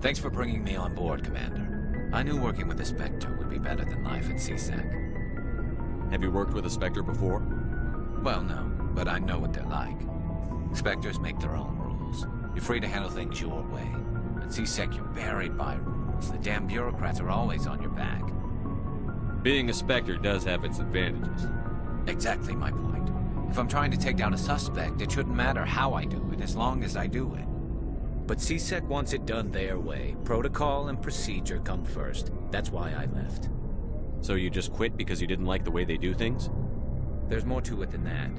Thanks for bringing me on board, Commander. I knew working with the Spectre would be better than life at CSEC. Have you worked with a Spectre before? Well, no, but I know what they're like. Spectres make their own rules. You're free to handle things your way. At CSEC, you're buried by rules. The damn bureaucrats are always on your back. Being a Spectre does have its advantages. Exactly my point. If I'm trying to take down a suspect, it shouldn't matter how I do it, as long as I do it. But CSEC wants it done their way. Protocol and procedure come first. That's why I left. So you just quit because you didn't like the way they do things? There's more to it than that.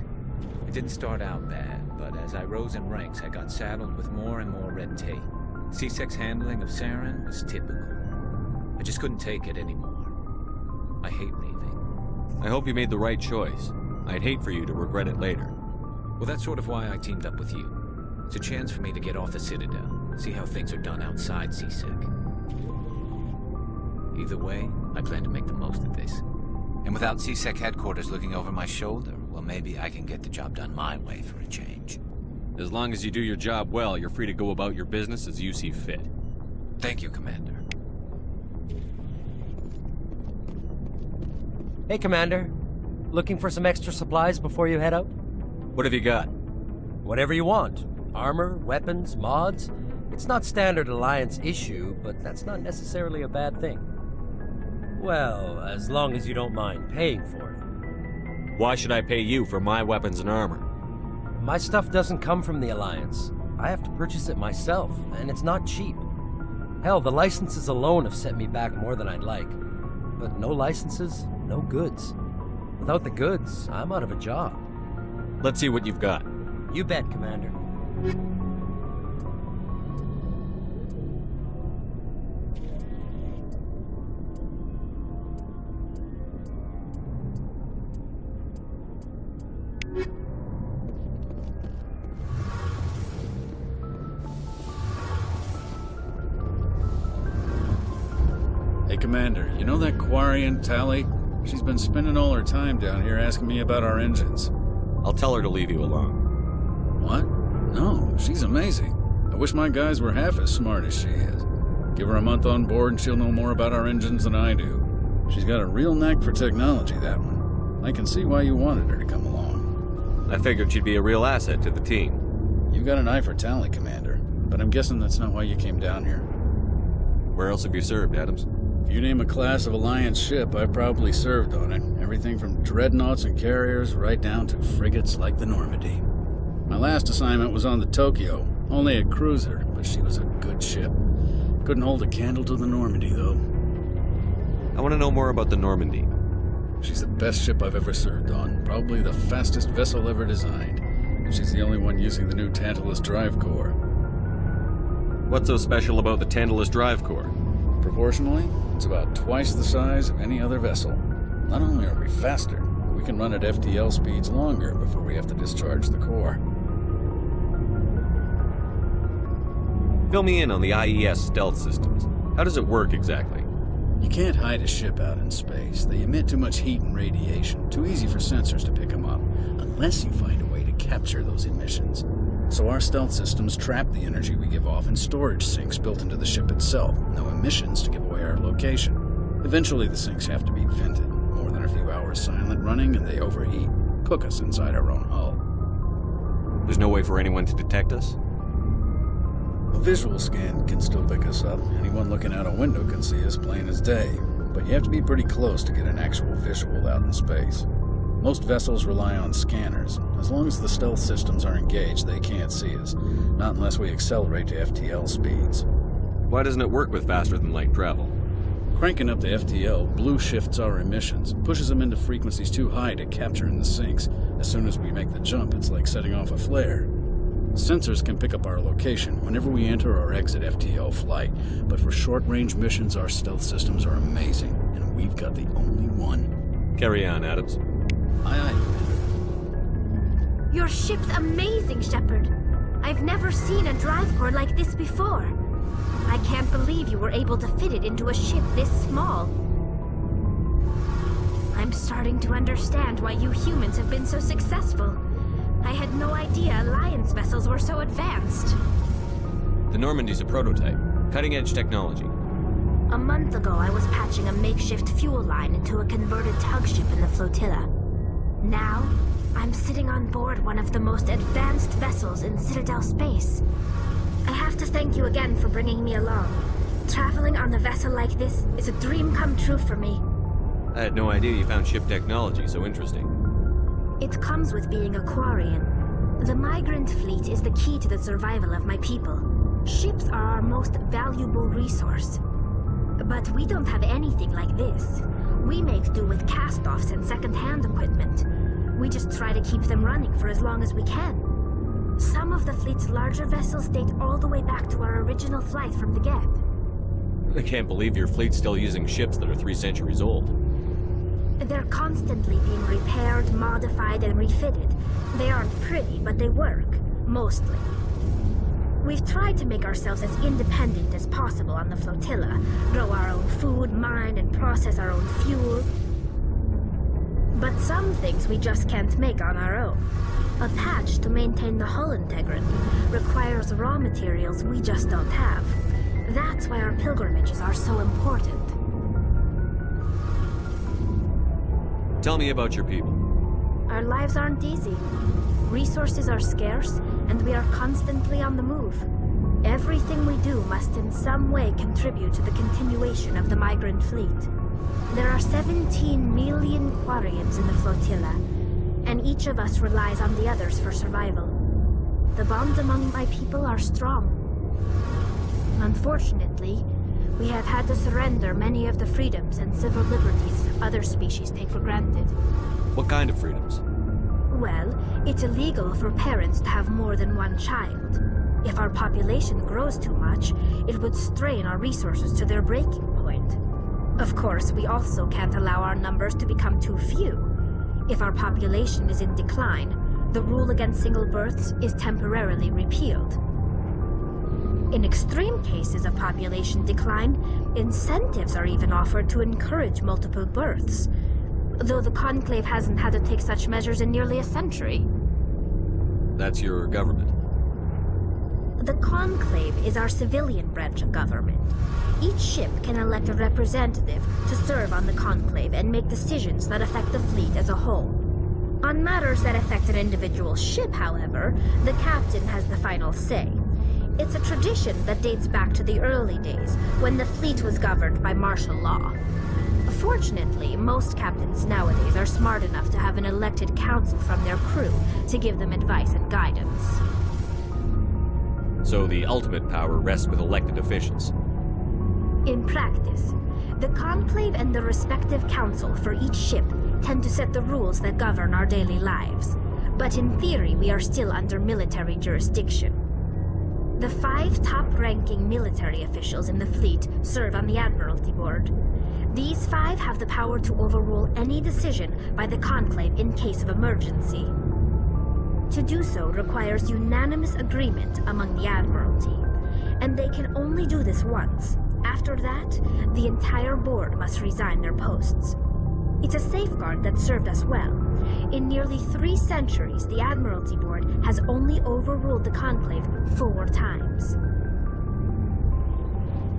It didn't start out bad, but as I rose in ranks, I got saddled with more and more red tape. CSEC's handling of Saren was typical. I just couldn't take it anymore. I hate leaving. I hope you made the right choice. I'd hate for you to regret it later. Well, that's sort of why I teamed up with you. It's a chance for me to get off the Citadel, see how things are done outside CSEC. Either way, I plan to make the most of this. And without CSEC headquarters looking over my shoulder, well, maybe I can get the job done my way for a change. As long as you do your job well, you're free to go about your business as you see fit. Thank you, Commander. Hey, Commander. Looking for some extra supplies before you head out? What have you got? Whatever you want. Armor, weapons, mods. It's not standard Alliance issue, but that's not necessarily a bad thing. Well, as long as you don't mind paying for it. Why should I pay you for my weapons and armor? My stuff doesn't come from the Alliance. I have to purchase it myself, and it's not cheap. Hell, the licenses alone have set me back more than I'd like. But no licenses, no goods. Without the goods, I'm out of a job. Let's see what you've got. You bet, Commander. Hey, Commander, you know that Quarian, Tali? She's been spending all her time down here asking me about our engines. I'll tell her to leave you alone. What? No, she's amazing. I wish my guys were half as smart as she is. Give her a month on board and she'll know more about our engines than I do. She's got a real knack for technology, that one. I can see why you wanted her to come along. I figured she'd be a real asset to the team. You got an eye for Tali, Commander, but I'm guessing that's not why you came down here. Where else have you served, Adams? If you name a class of Alliance ship, I've probably served on it. Everything from dreadnoughts and carriers right down to frigates like the Normandy. My last assignment was on the Tokyo, only a cruiser, but she was a good ship. Couldn't hold a candle to the Normandy, though. I want to know more about the Normandy. She's the best ship I've ever served on, probably the fastest vessel ever designed. She's the only one using the new Tantalus drive core. What's so special about the Tantalus drive core? Proportionally, it's about twice the size of any other vessel. Not only are we faster, but we can run at FTL speeds longer before we have to discharge the core. Fill me in on the IES stealth systems. How does it work exactly? You can't hide a ship out in space. They emit too much heat and radiation. Too easy for sensors to pick them up, unless you find a way to capture those emissions. So our stealth systems trap the energy we give off in storage sinks built into the ship itself. No emissions to give away our location. Eventually the sinks have to be vented. More than a few hours silent running and they overheat. Cook us inside our own hull. There's no way for anyone to detect us? A visual scan can still pick us up. Anyone looking out a window can see us plain as day. But you have to be pretty close to get an actual visual out in space. Most vessels rely on scanners. As long as the stealth systems are engaged, they can't see us. Not unless we accelerate to FTL speeds. Why doesn't it work with faster-than-light travel? Cranking up the FTL blue shifts our emissions, pushes them into frequencies too high to capture in the sinks. As soon as we make the jump, it's like setting off a flare. Sensors can pick up our location whenever we enter or exit FTL flight, but for short-range missions, our stealth systems are amazing, and we've got the only one. Carry on, Adams. Aye, aye, Commander. Your ship's amazing, Shepard. I've never seen a drive core like this before. I can't believe you were able to fit it into a ship this small. I'm starting to understand why you humans have been so successful. I had no idea Alliance vessels were so advanced. The Normandy's a prototype. Cutting-edge technology. A month ago, I was patching a makeshift fuel line into a converted tug ship in the flotilla. Now, I'm sitting on board one of the most advanced vessels in Citadel space. I have to thank you again for bringing me along. Traveling on a vessel like this is a dream come true for me. I had no idea you found ship technology so interesting. It comes with being a Quarian. The migrant fleet is the key to the survival of my people. Ships are our most valuable resource. But we don't have anything like this. We make do with cast-offs and second-hand equipment. We just try to keep them running for as long as we can. Some of the fleet's larger vessels date all the way back to our original flight from the Geth. I can't believe your fleet's still using ships that are 3 centuries old. They're constantly being repaired, modified, and refitted. They aren't pretty, but they work. Mostly. We've tried to make ourselves as independent as possible on the flotilla, grow our own food, mine, and process our own fuel. But some things we just can't make on our own. A patch to maintain the hull integrity requires raw materials we just don't have. That's why our pilgrimages are so important. Tell me about your people. Our lives aren't easy. Resources are scarce, and we are constantly on the move. Everything we do must in some way contribute to the continuation of the migrant fleet. There are 17 million Quarians in the flotilla, and each of us relies on the others for survival. The bonds among my people are strong. Unfortunately, we have had to surrender many of the freedoms and civil liberties other species take for granted. What kind of freedoms? Well, it's illegal for parents to have more than one child. If our population grows too much, it would strain our resources to their breaking point. Of course, we also can't allow our numbers to become too few. If our population is in decline, the rule against single births is temporarily repealed. In extreme cases of population decline, incentives are even offered to encourage multiple births, though the Conclave hasn't had to take such measures in nearly a century. That's your government. The Conclave is our civilian branch of government. Each ship can elect a representative to serve on the Conclave and make decisions that affect the fleet as a whole. On matters that affect an individual ship, however, the captain has the final say. It's a tradition that dates back to the early days, when the fleet was governed by martial law. Fortunately, most captains nowadays are smart enough to have an elected council from their crew to give them advice and guidance. So the ultimate power rests with elected officials. In practice, the Conclave and the respective council for each ship tend to set the rules that govern our daily lives. But in theory, we are still under military jurisdiction. The 5 top-ranking military officials in the fleet serve on the Admiralty Board. These 5 have the power to overrule any decision by the Conclave in case of emergency. To do so requires unanimous agreement among the Admiralty, and they can only do this once. After that, the entire board must resign their posts. It's a safeguard that served us well. In nearly 3 centuries, the Admiralty Board has only overruled the Conclave 4 times.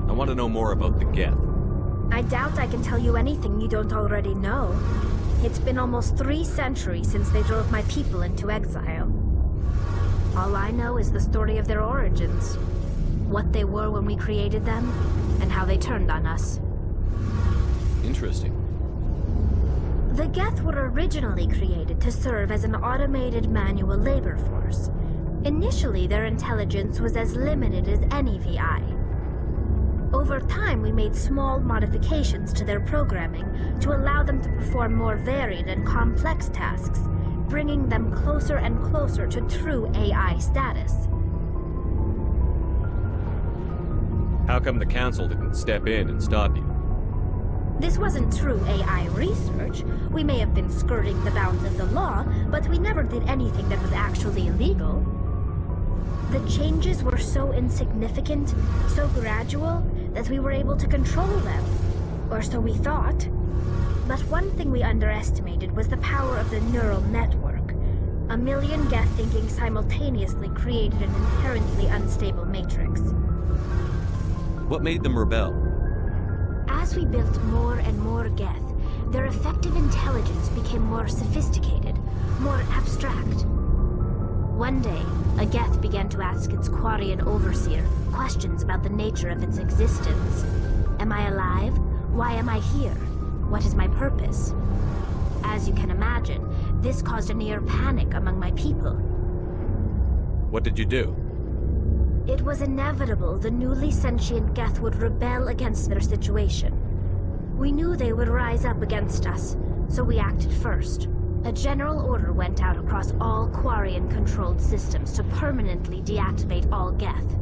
I want to know more about the Geth. I doubt I can tell you anything you don't already know. It's been almost 3 centuries since they drove my people into exile. All I know is the story of their origins. What they were when we created them, and how they turned on us. Interesting. The Geth were originally created to serve as an automated manual labor force. Initially, their intelligence was as limited as any VI. Over time, we made small modifications to their programming to allow them to perform more varied and complex tasks, bringing them closer and closer to true AI status. How come the Council didn't step in and stop you? This wasn't true AI research. We may have been skirting the bounds of the law, but we never did anything that was actually illegal. The changes were so insignificant, so gradual, that we were able to control them. Or so we thought. But one thing we underestimated was the power of the neural network. A million Geth thinking simultaneously created an inherently unstable matrix. What made them rebel? As we built more and more Geth, their effective intelligence became more sophisticated, more abstract. One day, a Geth began to ask its Quarian overseer questions about the nature of its existence. Am I alive? Why am I here? What is my purpose? As you can imagine, this caused a near panic among my people. What did you do? It was inevitable the newly sentient Geth would rebel against their situation. We knew they would rise up against us, so we acted first. A general order went out across all Quarian-controlled systems to permanently deactivate all Geth.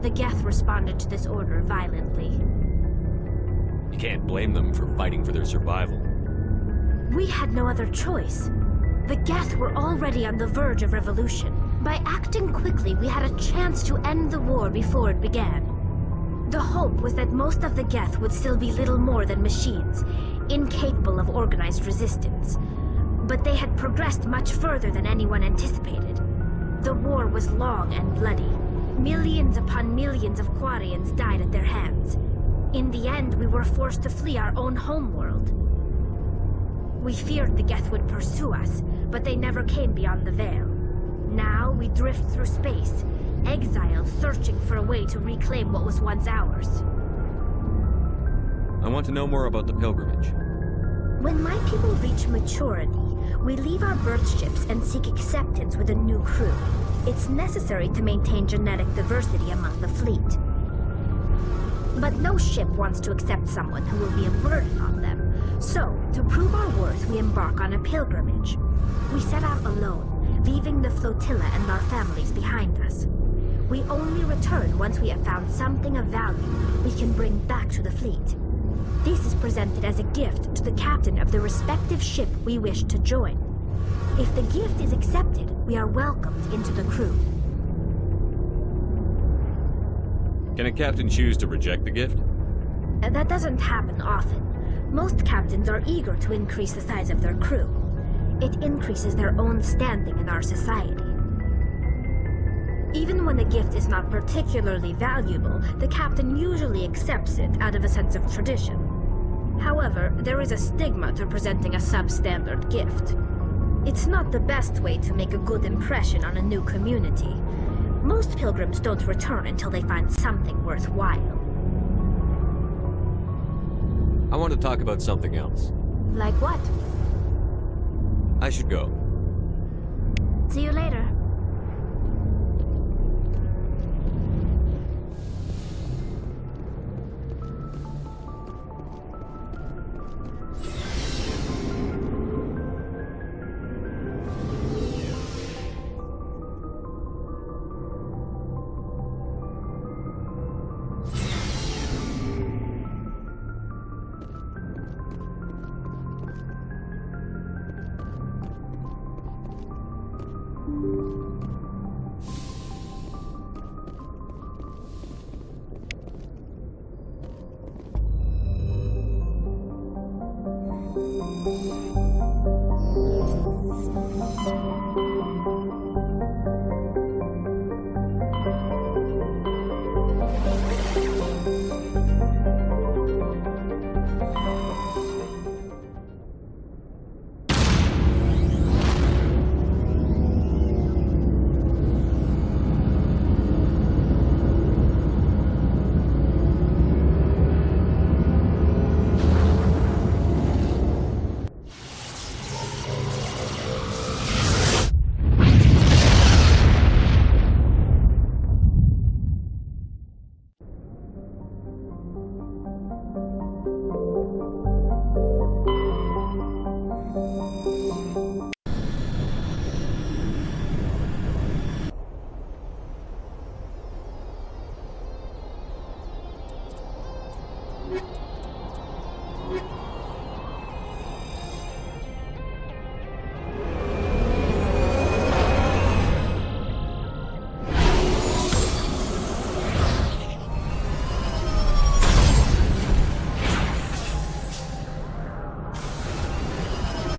The Geth responded to this order violently. You can't blame them for fighting for their survival. We had no other choice. The Geth were already on the verge of revolution. By acting quickly, we had a chance to end the war before it began. The hope was that most of the Geth would still be little more than machines, incapable of organized resistance. But they had progressed much further than anyone anticipated. The war was long and bloody. Millions upon millions of Quarians died at their hands. In the end, we were forced to flee our own homeworld. We feared the Geth would pursue us, but they never came beyond the Veil. Now we drift through space, exiled, searching for a way to reclaim what was once ours. I want to know more about the pilgrimage. When my people reach maturity, we leave our birth ships and seek acceptance with a new crew. It's necessary to maintain genetic diversity among the fleet. But no ship wants to accept someone who will be a burden on them. So, to prove our worth, we embark on a pilgrimage. We set out alone, leaving the flotilla and our families behind us. We only return once we have found something of value we can bring back to the fleet. This is presented as a gift to the captain of the respective ship we wish to join. If the gift is accepted, we are welcomed into the crew. Can a captain choose to reject the gift? That doesn't happen often. Most captains are eager to increase the size of their crew. It increases their own standing in our society. Even when the gift is not particularly valuable, the captain usually accepts it out of a sense of tradition. However, there is a stigma to presenting a substandard gift. It's not the best way to make a good impression on a new community. Most pilgrims don't return until they find something worthwhile. I want to talk about something else. Like what? I should go. See you later.